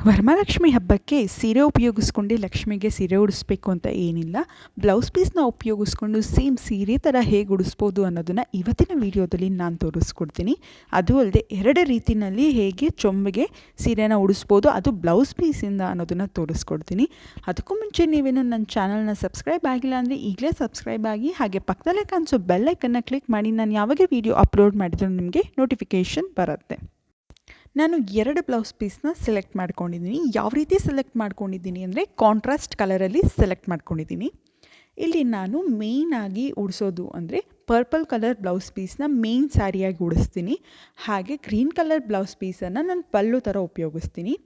ವರಮಹಾಲಕ್ಷ್ಮಿ ಹಬ್ಬಕ್ಕೆ ಸೀರೆ ಉಪಯೋಗಿಸ್ಕೊಂಡು ಲಕ್ಷ್ಮಿಗೆ ಸೀರೆ ಉಡಿಸ್ಬೇಕು ಅಂತ ಏನಿಲ್ಲ. ಬ್ಲೌಸ್ ಪೀಸ್ನ ಉಪಯೋಗಿಸ್ಕೊಂಡು ಸೇಮ್ ಸೀರೆ ಥರ ಹೇಗೆ ಉಡಿಸ್ಬೋದು ಅನ್ನೋದನ್ನು ಇವತ್ತಿನ ವಿಡಿಯೋದಲ್ಲಿ ನಾನು ತೋರಿಸ್ಕೊಡ್ತೀನಿ. ಅದು ಅಲ್ಲದೆ ಎರಡು ರೀತಿಯಲ್ಲಿ ಹೇಗೆ ಚೊಂಬಿಗೆ ಸೀರೆನ ಉಡಿಸ್ಬೋದು, ಅದು ಬ್ಲೌಸ್ ಪೀಸಿಂದ ಅನ್ನೋದನ್ನು ತೋರಿಸ್ಕೊಡ್ತೀನಿ. ಅದಕ್ಕೂ ಮುಂಚೆ ನೀವೇನು ನನ್ನ ಚಾನಲ್ನ ಸಬ್ಸ್ಕ್ರೈಬ್ ಆಗಿಲ್ಲ ಅಂದರೆ ಈಗಲೇ ಸಬ್ಸ್ಕ್ರೈಬ್ ಆಗಿ, ಹಾಗೆ ಪಕ್ಕದಲ್ಲೇ ಕಾಣಿಸೋ ಬೆಲ್ ಐಕನ್ನ ಕ್ಲಿಕ್ ಮಾಡಿ. ನಾನು ಯಾವಾಗ ವಿಡಿಯೋ ಅಪ್ಲೋಡ್ ಮಾಡಿದ್ರು ನಿಮಗೆ ನೋಟಿಫಿಕೇಷನ್ ಬರುತ್ತೆ. ನಾನು ಎರಡು ಬ್ಲೌಸ್ ಪೀಸ್ನ ಸೆಲೆಕ್ಟ್ ಮಾಡ್ಕೊಂಡಿದ್ದೀನಿ. ಯಾವ ರೀತಿ ಸೆಲೆಕ್ಟ್ ಮಾಡ್ಕೊಂಡಿದ್ದೀನಿ ಅಂದರೆ ಕಾಂಟ್ರಾಸ್ಟ್ ಕಲರಲ್ಲಿ ಸೆಲೆಕ್ಟ್ ಮಾಡ್ಕೊಂಡಿದ್ದೀನಿ. ಇಲ್ಲಿ ನಾನು ಮೇಯ್ನಾಗಿ ಉಡಿಸೋದು ಅಂದರೆ ಪರ್ಪಲ್ ಕಲರ್ ಬ್ಲೌಸ್ ಪೀಸ್ನ ಮೇಯ್ನ್ ಸ್ಯಾರಿಯಾಗಿ ಉಡಿಸ್ತೀನಿ. ಹಾಗೆ ಗ್ರೀನ್ ಕಲರ್ ಬ್ಲೌಸ್ ಪೀಸನ್ನು ನಾನು ಪಲ್ಲು ಥರ ಉಪಯೋಗಿಸ್ತೀನಿ.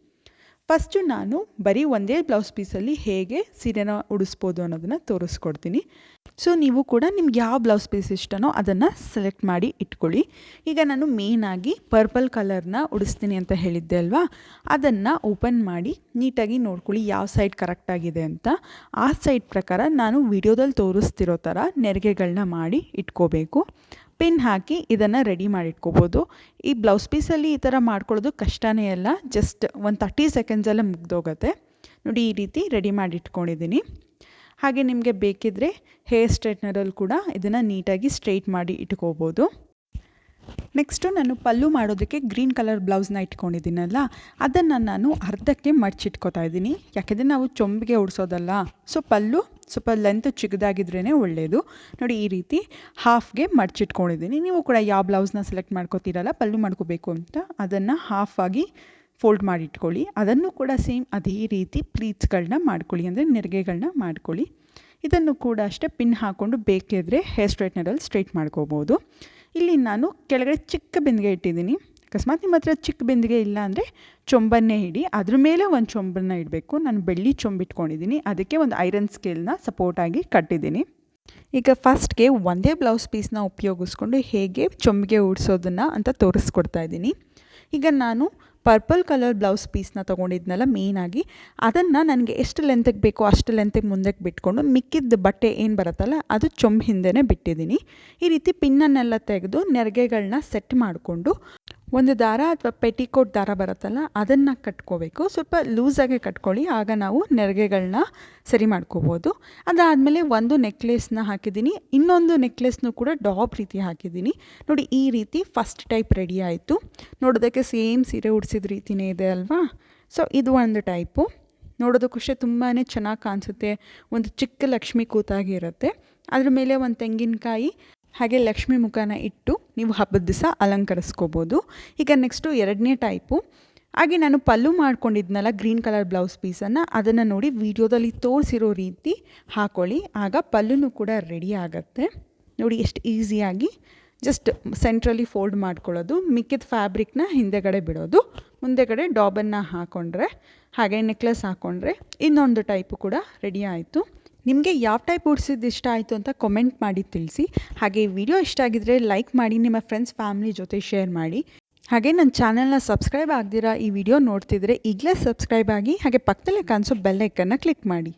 ಫಸ್ಟು ನಾನು ಬರೀ ಒಂದೇ ಬ್ಲೌಸ್ ಪೀಸಲ್ಲಿ ಹೇಗೆ ಸೀರೆನ ಉಡಿಸ್ಬೋದು ಅನ್ನೋದನ್ನು ತೋರಿಸ್ಕೊಡ್ತೀನಿ. ಸೊ ನೀವು ಕೂಡ ನಿಮ್ಗೆ ಯಾವ ಬ್ಲೌಸ್ ಪೀಸ್ ಇಷ್ಟನೋ ಅದನ್ನು ಸೆಲೆಕ್ಟ್ ಮಾಡಿ ಇಟ್ಕೊಳ್ಳಿ. ಈಗ ನಾನು ಮೇಯ್ನಾಗಿ ಪರ್ಪಲ್ ಕಲರ್ನ ಉಡಿಸ್ತೀನಿ ಅಂತ ಹೇಳಿದ್ದೆ ಅಲ್ವಾ, ಅದನ್ನು ಓಪನ್ ಮಾಡಿ ನೀಟಾಗಿ ನೋಡ್ಕೊಳ್ಳಿ ಯಾವ ಸೈಡ್ ಕರೆಕ್ಟಾಗಿದೆ ಅಂತ. ಆ ಸೈಡ್ ಪ್ರಕಾರ ನಾನು ವಿಡಿಯೋದಲ್ಲಿ ತೋರಿಸ್ತಿರೋ ಥರ ನೆರಿಗೆಗಳನ್ನ ಮಾಡಿ ಇಟ್ಕೋಬೇಕು. ಪಿನ್ ಹಾಕಿ ಇದನ್ನು ರೆಡಿ ಮಾಡಿಟ್ಕೋಬೋದು. ಈ ಬ್ಲೌಸ್ ಪೀಸಲ್ಲಿ ಈ ಥರ ಮಾಡ್ಕೊಳ್ಳೋದು ಕಷ್ಟನೇ ಅಲ್ಲ, ಜಸ್ಟ್ ಒಂದು 30 ಸೆಕೆಂಡ್ಸಲ್ಲೇ ಮುಗ್ದೋಗುತ್ತೆ. ನೋಡಿ, ಈ ರೀತಿ ರೆಡಿ ಮಾಡಿ ಇಟ್ಕೊಂಡಿದ್ದೀನಿ. ಹಾಗೆ ನಿಮಗೆ ಬೇಕಿದ್ದರೆ ಹೇರ್ ಸ್ಟ್ರೈಟ್ನರಲ್ಲಿ ಕೂಡ ಇದನ್ನು ನೀಟಾಗಿ ಸ್ಟ್ರೈಟ್ ಮಾಡಿ ಇಟ್ಕೋಬೋದು. ನೆಕ್ಸ್ಟು ನಾನು ಪಲ್ಲು ಮಾಡೋದಕ್ಕೆ ಗ್ರೀನ್ ಕಲರ್ ಬ್ಲೌಸ್ನ ಇಟ್ಕೊಂಡಿದ್ದೀನಲ್ಲ, ಅದನ್ನು ನಾನು ಅರ್ಧಕ್ಕೆ ಮಡ್ಚಿಟ್ಕೋತಾ ಇದ್ದೀನಿ. ಯಾಕೆಂದರೆ ನಾವು ಚೊಂಬಿಗೆ ಉಡಿಸೋದಲ್ಲ, ಸೊ ಪಲ್ಲು ಸ್ವಲ್ಪ ಲೆಂತ್ ಚಿಕ್ಕದಾಗಿದ್ರೇ ಒಳ್ಳೆಯದು. ನೋಡಿ, ಈ ರೀತಿ ಹಾಫ್ಗೆ ಮಡ್ಚಿಟ್ಕೊಂಡಿದ್ದೀನಿ. ನೀವು ಕೂಡ ಯಾವ ಬ್ಲೌಸ್ನ ಸೆಲೆಕ್ಟ್ ಮಾಡ್ಕೋತೀರಲ್ಲ ಪಲ್ಲು ಮಾಡ್ಕೋಬೇಕು ಅಂತ, ಅದನ್ನು ಹಾಫಾಗಿ ಫೋಲ್ಡ್ ಮಾಡಿ ಇಟ್ಕೊಳ್ಳಿ. ಅದನ್ನು ಕೂಡ ಸೇಮ್ ಅದೇ ರೀತಿ ಪ್ಲೀಟ್ಸ್ಗಳನ್ನ ಮಾಡ್ಕೊಳ್ಳಿ, ಅಂದರೆ ನೆರಿಗೆಗಳನ್ನ ಮಾಡ್ಕೊಳ್ಳಿ. ಇದನ್ನು ಕೂಡ ಅಷ್ಟೇ ಪಿನ್ ಹಾಕ್ಕೊಂಡು ಬೇಕಿದ್ರೆ ಹೇರ್ ಸ್ಟ್ರೈಟ್ನರಲ್ಲಿ ಸ್ಟ್ರೈಟ್ ಮಾಡ್ಕೋಬೋದು. ಇಲ್ಲಿ ನಾನು ಕೆಳಗಡೆ ಚಿಕ್ಕ ಬಿಂದಿಗೆ ಇಟ್ಟಿದ್ದೀನಿ. ಅಕಸ್ಮಾತ್ ನಿಮ್ಮ ಹತ್ರ ಚಿಕ್ಕ ಬಿಂದಿಗೆ ಇಲ್ಲ ಅಂದರೆ ಚೊಂಬನ್ನೇ ಇಡಿ, ಅದ್ರ ಮೇಲೆ ಒಂದು ಚೊಂಬನ್ನು ಇಡಬೇಕು. ನಾನು ಬೆಳ್ಳಿ ಚೊಂಬಿಟ್ಕೊಂಡಿದ್ದೀನಿ, ಅದಕ್ಕೆ ಒಂದು ಐರನ್ ಸ್ಕೇಲ್ನ ಸಪೋರ್ಟಾಗಿ ಕಟ್ಟಿದ್ದೀನಿ. ಈಗ ಫಸ್ಟ್ಗೆ ಒಂದೇ ಬ್ಲೌಸ್ ಪೀಸ್ನ ಉಪಯೋಗಿಸ್ಕೊಂಡು ಹೇಗೆ ಚೊಂಬಿಗೆ ಉಡಿಸೋದನ್ನು ಅಂತ ತೋರಿಸ್ಕೊಡ್ತಾ ಇದ್ದೀನಿ. ಈಗ ನಾನು ಪರ್ಪಲ್ ಕಲರ್ ಬ್ಲೌಸ್ ಪೀಸ್ನ ತೊಗೊಂಡಿದ್ನಲ್ಲ ಮೇಯ್ನಾಗಿ, ಅದನ್ನು ನನಗೆ ಎಷ್ಟು ಲೆಂತಿಗೆ ಬೇಕೋ ಅಷ್ಟು ಲೆಂತಿಗೆ ಮುಂದಕ್ಕೆ ಬಿಟ್ಕೊಂಡು ಮಿಕ್ಕಿದ ಬಟ್ಟೆ ಏನು ಬರುತ್ತಲ್ಲ ಅದು ಚೊಂಬು ಹಿಂದೆನೇ ಬಿಟ್ಟಿದ್ದೀನಿ. ಈ ರೀತಿ ಪಿನ್ನನ್ನೆಲ್ಲ ತೆಗೆದು ನೆರಿಗೆಗಳನ್ನ ಸೆಟ್ ಮಾಡಿಕೊಂಡು ಒಂದು ದಾರ ಅಥವಾ ಪೆಟಿಕೋಟ್ ದಾರ ಬರುತ್ತಲ್ಲ ಅದನ್ನು ಕಟ್ಕೋಬೇಕು. ಸ್ವಲ್ಪ ಲೂಸಾಗೆ ಕಟ್ಕೊಳ್ಳಿ, ಆಗ ನಾವು ನೆರಿಗೆಗಳನ್ನ ಸರಿ ಮಾಡ್ಕೋಬೋದು. ಅದಾದಮೇಲೆ ಒಂದು ನೆಕ್ಲೆಸ್ನ ಹಾಕಿದ್ದೀನಿ, ಇನ್ನೊಂದು ನೆಕ್ಲೆಸ್ನೂ ಕೂಡ ಡಾಪ್ ರೀತಿ ಹಾಕಿದ್ದೀನಿ. ನೋಡಿ, ಈ ರೀತಿ ಫಸ್ಟ್ ಟೈಪ್ ರೆಡಿ ಆಯಿತು. ನೋಡೋದಕ್ಕೆ ಸೇಮ್ ಸೀರೆ ಉಡಿಸಿದ ರೀತಿಯೇ ಇದೆ ಅಲ್ವಾ. ಸೊ ಇದು ಒಂದು ಟೈಪು, ನೋಡೋದಕ್ಕಷ್ಟೇ ತುಂಬಾ ಚೆನ್ನಾಗಿ ಕಾಣಿಸುತ್ತೆ. ಒಂದು ಚಿಕ್ಕ ಲಕ್ಷ್ಮಿ ಕೂತಾಗಿರುತ್ತೆ, ಅದ್ರ ಮೇಲೆ ಒಂದು ತೆಂಗಿನಕಾಯಿ ಹಾಗೆ ಲಕ್ಷ್ಮಿ ಮುಖನ ಇಟ್ಟು ನೀವು ಹಬ್ಬದ ದಿವಸ ಅಲಂಕರಿಸ್ಕೋಬೋದು. ಈಗ ನೆಕ್ಸ್ಟು ಎರಡನೇ ಟೈಪು. ಹಾಗೆ ನಾನು ಪಲ್ಲು ಮಾಡ್ಕೊಂಡಿದ್ನಲ್ಲ ಗ್ರೀನ್ ಕಲರ್ ಬ್ಲೌಸ್ ಪೀಸನ್ನು, ಅದನ್ನು ನೋಡಿ ವಿಡಿಯೋದಲ್ಲಿ ತೋರಿಸಿರೋ ರೀತಿ ಹಾಕ್ಕೊಳ್ಳಿ, ಆಗ ಪಲ್ಲುನೂ ಕೂಡ ರೆಡಿ ಆಗುತ್ತೆ. ನೋಡಿ ಎಷ್ಟು ಈಸಿಯಾಗಿ ಜಸ್ಟ್ ಸೆಂಟ್ರಲ್ಲಿ ಫೋಲ್ಡ್ ಮಾಡ್ಕೊಳ್ಳೋದು, ಮಿಕ್ಕಿದ ಫ್ಯಾಬ್ರಿಕ್ನ ಹಿಂದೆಗಡೆ ಬಿಡೋದು, ಮುಂದೆಗಡೆ ಡಾಬನ್ನು ಹಾಕ್ಕೊಂಡ್ರೆ ಹಾಗೆ ನೆಕ್ಲೆಸ್ ಹಾಕ್ಕೊಂಡ್ರೆ ಇನ್ನೊಂದು ಟೈಪು ಕೂಡ ರೆಡಿ ಆಯಿತು. ನಿಮಗೆ ಯಾವ ಟೈಪ್ ಉಡಿಸಿದ್ದು ಇಷ್ಟ ಆಯಿತು ಅಂತ ಕಾಮೆಂಟ್ ಮಾಡಿ ತಿಳಿಸಿ. ಹಾಗೆ ವಿಡಿಯೋ ಇಷ್ಟ ಆಗಿದ್ದರೆ ಲೈಕ್ ಮಾಡಿ, ನಿಮ್ಮ ಫ್ರೆಂಡ್ಸ್ ಫ್ಯಾಮಿಲಿ ಜೊತೆ ಶೇರ್ ಮಾಡಿ. ಹಾಗೆ ನನ್ನ ಚಾನಲ್ನ ಸಬ್ಸ್ಕ್ರೈಬ್ ಆಗದಿರಾ ಈ ವಿಡಿಯೋ ನೋಡ್ತಿದ್ರೆ ಈಗಲೇ ಸಬ್ಸ್ಕ್ರೈಬ್ ಆಗಿ, ಹಾಗೆ ಪಕ್ಕದಲ್ಲೇ ಕಾಣಿಸೋ ಬೆಲ್ ಐಕನ್ನ ಕ್ಲಿಕ್ ಮಾಡಿ.